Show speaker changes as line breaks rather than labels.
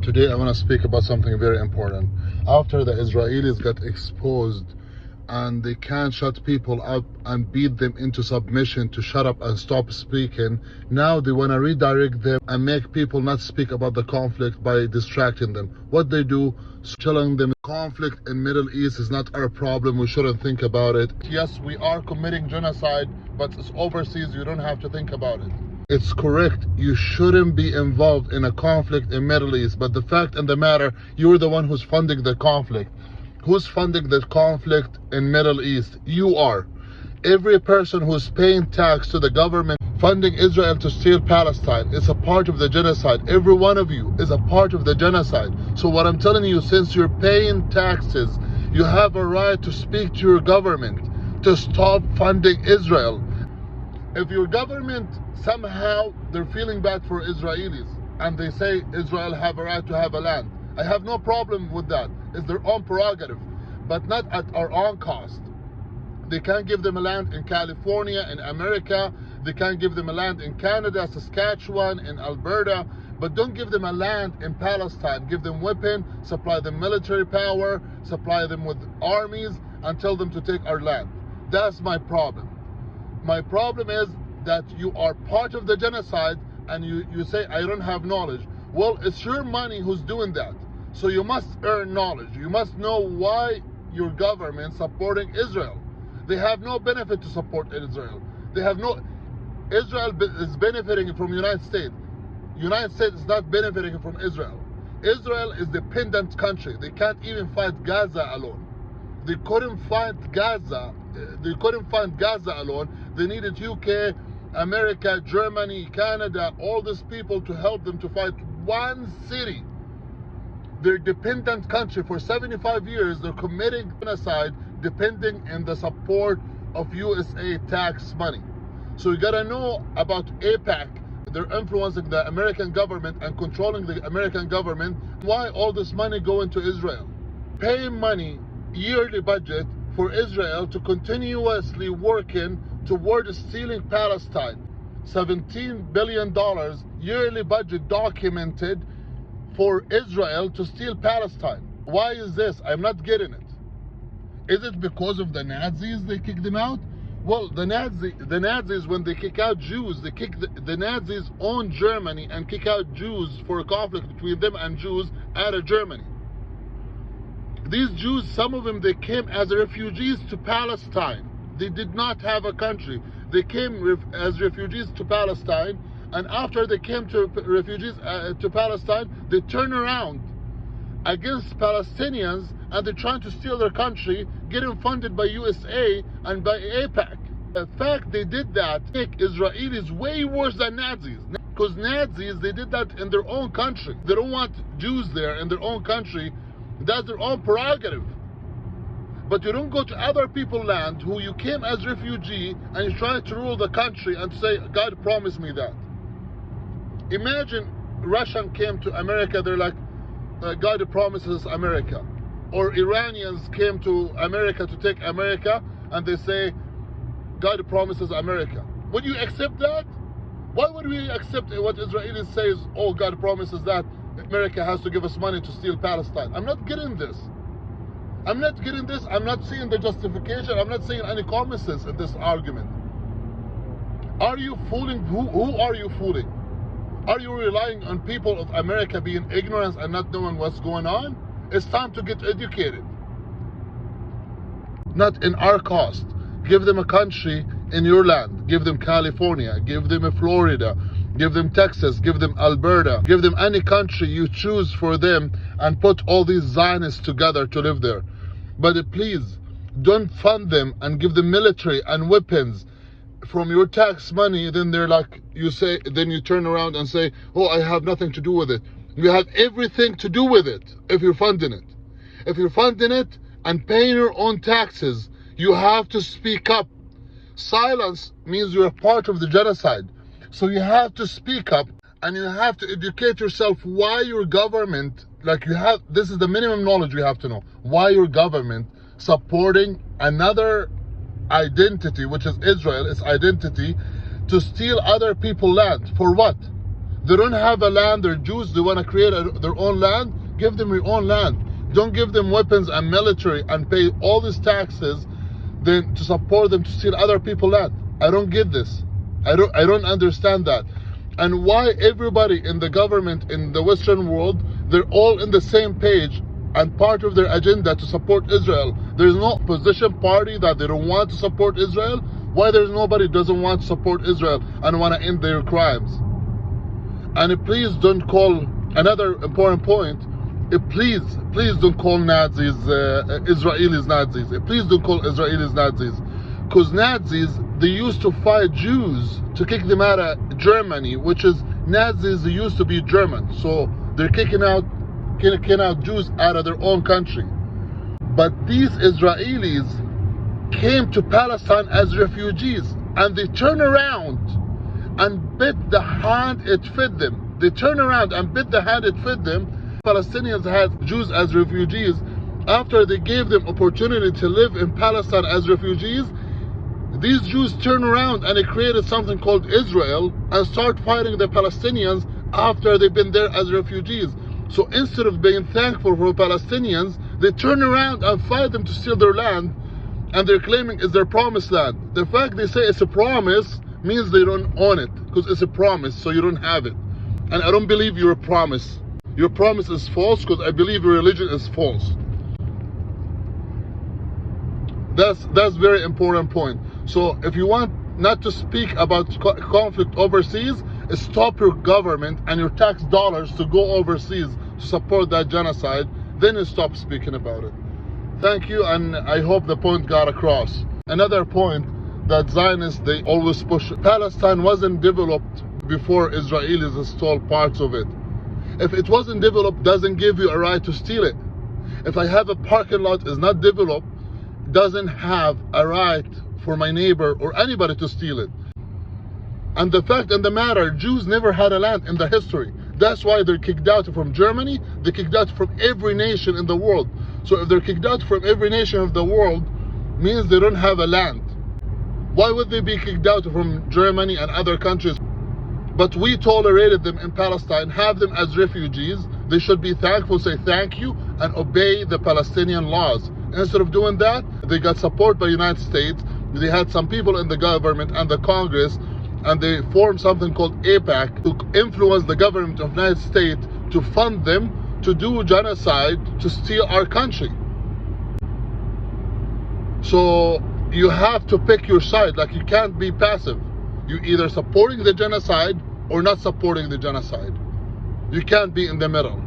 Today I want to speak about something very important. After the Israelis got exposed and they can't shut people up and beat them into submission to shut up and stop speaking, now they want to redirect them and make people not speak about the conflict by distracting them. What they do, telling them conflict in Middle East is not our problem, we shouldn't think about it. Yes, we are committing genocide, but it's overseas, you don't have to think about it. It's correct, you shouldn't be involved in a conflict in Middle East, but the fact and the matter, you're the one who's funding the conflict. Who's funding the conflict in Middle East? You are. Every person who's paying tax to the government funding Israel to steal Palestine is a part of the genocide. Every one of you is a part of the genocide. So what I'm telling you, since you're paying taxes, you have a right to speak to your government to stop funding Israel. If your government somehow they're feeling bad for Israelis and they say Israel have a right to have a land, I have no problem with that. It's their own prerogative, but not at our own cost. They can't give them a land in California, in America. They can't give them a land in Canada, Saskatchewan, in Alberta, but don't give them a land in Palestine. Give them weapons, supply them military power, supply them with armies, and tell them to take our land. That's my problem. My problem is that you are part of the genocide and you say, I don't have knowledge. Well, it's your money who's doing that. So you must earn knowledge. You must know why your government supporting Israel. They have no benefit to support Israel. Israel is benefiting from United States. United States is not benefiting from Israel. Israel is a dependent country. They can't even fight Gaza alone. They couldn't find Gaza. They couldn't find Gaza alone. They needed UK, America, Germany, Canada, all these people to help them to fight one city. They're a dependent country. For 75 years, they're committing genocide depending on the support of USA tax money. So you gotta know about AIPAC. They're influencing the American government and controlling the American government. Why all this money going to Israel? Paying money, yearly budget for Israel to continuously working toward stealing Palestine. $17 billion yearly budget documented for Israel to steal Palestine. Why is this? I'm not getting it. Is it because of the Nazis they kicked them out? Well, the Nazis, when they kick out Jews, the Nazis own Germany and kick out Jews for a conflict between them and Jews out of Germany. These Jews, some of them, they came as refugees to Palestine. They did not have a country. They came as refugees to Palestine, and after they came to refugees to Palestine, they turn around against Palestinians and they're trying to steal their country, getting funded by USA and by AIPAC. In fact, they did that make Israelis way worse than Nazis. Because Nazis, they did that in their own country. They don't want Jews there in their own country. That's their own prerogative. But you don't go to other people's land who you came as refugee and you're trying to rule the country and say, God promised me that. Imagine Russian came to America, they're like, God promises America. Or Iranians came to America to take America and they say, God promises America. Would you accept that? Why would we accept what Israelis says, oh, God promises that America has to give us money to steal Palestine? I'm not getting this. I'm not getting this. I'm not seeing the justification. I'm not seeing any common sense in this argument. Are you fooling? Who are you fooling? Are you relying on people of America being ignorant and not knowing what's going on? It's time to get educated. Not in our cost. Give them a country in your land. Give them California. Give them Florida. Give them Texas. Give them Alberta. Give them any country you choose for them and put all these Zionists together to live there. But please, don't fund them and give them military and weapons from your tax money. Then they're like, then you turn around and say, oh, I have nothing to do with it. You have everything to do with it if you're funding it. If you're funding it and paying your own taxes, you have to speak up. Silence means you're a part of the genocide. So you have to speak up and you have to educate yourself why your government, this is the minimum knowledge you have to know. Why your government supporting another identity, which is Israel, its identity, to steal other people's land. For what? They don't have a land. They're Jews. They want to create their own land. Give them your own land. Don't give them weapons and military and pay all these taxes then to support them to steal other people's land. I don't get this. I don't understand that. And why everybody in the government in the Western world, they're all in the same page and part of their agenda to support Israel. There's no opposition party that they don't want to support Israel. Why there's nobody doesn't want to support Israel and want to end their crimes? And please don't call, another important point, please don't call Nazis, Israelis Nazis. Please don't call Israelis Nazis. Because Nazis, they used to fight Jews to kick them out of Germany, which is, Nazis used to be German. So they're kicking out Jews out of their own country. But these Israelis came to Palestine as refugees, and they turn around and bit the hand it fed them. They turn around and bit the hand it fed them. Palestinians had Jews as refugees. After they gave them opportunity to live in Palestine as refugees, these Jews turn around and they created something called Israel and start fighting the Palestinians after they've been there as refugees. So instead of being thankful for Palestinians, they turn around and fight them to steal their land, and they're claiming it's their promised land. The fact they say it's a promise means they don't own it, because it's a promise, so you don't have it. And I don't believe your promise. Your promise is false, because I believe your religion is false. That's very important point. So if you want not to speak about conflict overseas, stop your government and your tax dollars to go overseas to support that genocide, then you stop speaking about it. Thank you, and I hope the point got across. Another point that Zionists, they always push, Palestine wasn't developed before Israelis stole parts of it. If it wasn't developed, doesn't give you a right to steal it. If I have a parking lot is not developed, doesn't have a right for my neighbor or anybody to steal it. And the fact and the matter, Jews never had a land in the history. That's why they're kicked out from Germany. They're kicked out from every nation in the world. So if they're kicked out from every nation of the world, means they don't have a land. Why would they be kicked out from Germany and other countries? But we tolerated them in Palestine, have them as refugees. They should be thankful, say thank you, and obey the Palestinian laws. Instead of doing that, they got support by the United States. They had some people in the government and the Congress, and they formed something called AIPAC to influence the government of the United States to fund them to do genocide, to steal our country. So you have to pick your side. Like, you can't be passive. You're either supporting the genocide or not supporting the genocide. You can't be in the middle.